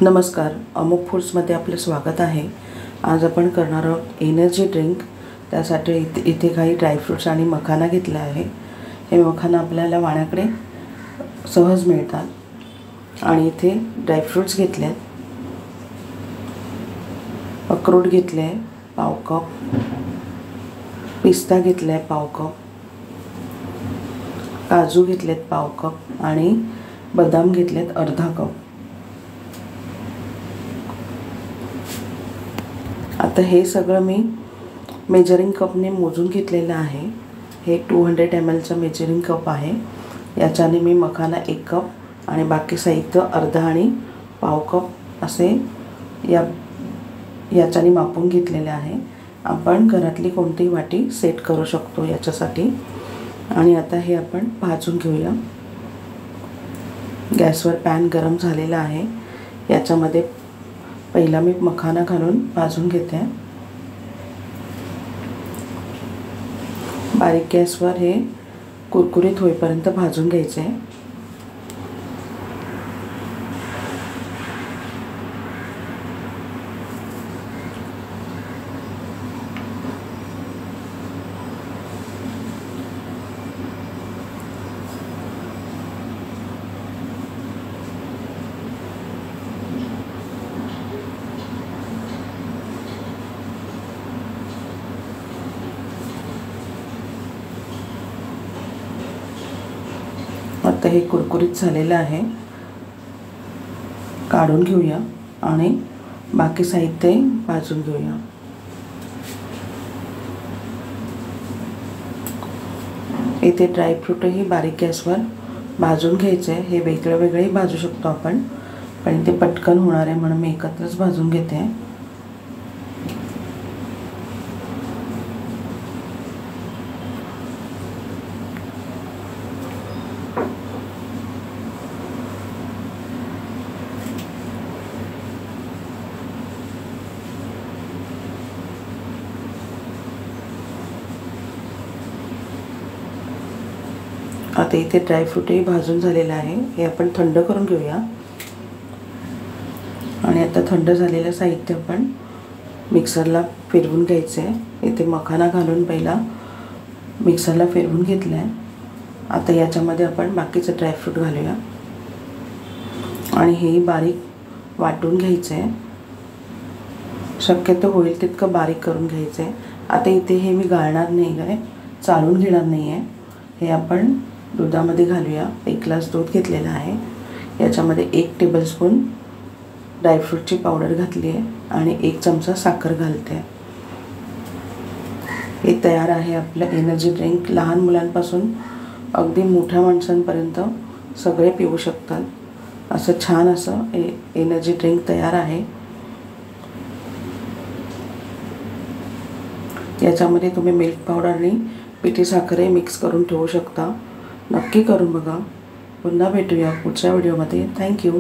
नमस्कार, अमुक फूड्समध्ये आपलं स्वागत आहे। आज आपण करणार आहोत एनर्जी ड्रिंक। त्यासाठी इथे काही ड्रायफ्रूट्स आणि मखाना घेतला आहे। हे मखाना आपल्याला वाण्याकडे सहज मिळतात। आणि इथे ड्रायफ्रूट्स घेतले, अक्रोड घेतले पाव कप, पिस्ता घेतलाय पाव कप, काजू घेतलेत पाव कप आणि बदाम घेतलेत अर्धा कप। आता हे सगळं मी मेजरिंग कपने मोजून घेतलेलं आहे। हे 200 ml चा मेजरिंग कप आहे। याच्याने मी मखाना 1 कप आणि बाकी साहित्य अर्धा आणि पाव कप असे याच्याने मापून घेतलेले आहे। आपण घरातली कोणतीही वाटी सेट करू शकतो याच्यासाठी। आणि आता हे आपण भाजून घेऊया। गॅसवर पॅन गरम झालेला आहे। याच्यामध्ये पहिला मी मखाना घालून भाजून घेते। बारीक गॅसवर हे कुरकुरीत होईपर्यंत भाजून घ्यायचे आहे। आता हे कुरकुरीत झालेलं आहे, काढून घेऊया आणि बाकी साहित्य भाजून घेऊया। इथे ड्रायफ्रूटही बारीक गॅसवर भाजून घ्यायचे। हे वेगळे वेगळे भाजू शकतो आपण, पण ते पटकन होणार आहे म्हणून मी एकत्रच भाजून घेते। आता इथे ड्रायफ्रूटही भाजून झालेलं आहे। हे आपण थंड करून घेऊया। आणि आता थंड झालेलं साहित्य आपण मिक्सरला फिरवून घ्यायचे आहे। इथे मखाना घालून पहिला मिक्सरला फिरवून घेतलं आहे। आता याच्यामध्ये आपण बाकीचे ड्रायफ्रूट घालूया आणि हे बारीक वाटून घ्यायचे आहे। शक्यतो होईल तितकं बारीक करून घ्यायचं आहे। आता इथे हे मी गाळणार नाही आहे, चाळून घेणार नाही आहे। हे आपण दुधामध्ये घालूया। 1 ग्लास दूध घेतलेला आहे। याच्यामध्ये 1 टेबलस्पून ड्रायफ्रूटची पावडर घातली आहे आणि 1 चमचा साखर घालते। हे तयार आहे आपलं एनर्जी ड्रिंक। लहान मुलांपासून अगदी मोठ्या माणसांपर्यंत सगळे पिऊ शकतात। असं छान असं एनर्जी ड्रिंक तयार आहे। याच्यामध्ये तुम्ही मिल्क पावडर आणि पिठी साखरही मिक्स करून ठेवू शकता। नक्की करून बघा। पुन्हा भेटूया पुढच्या व्हिडिओमध्ये। थँक्यू।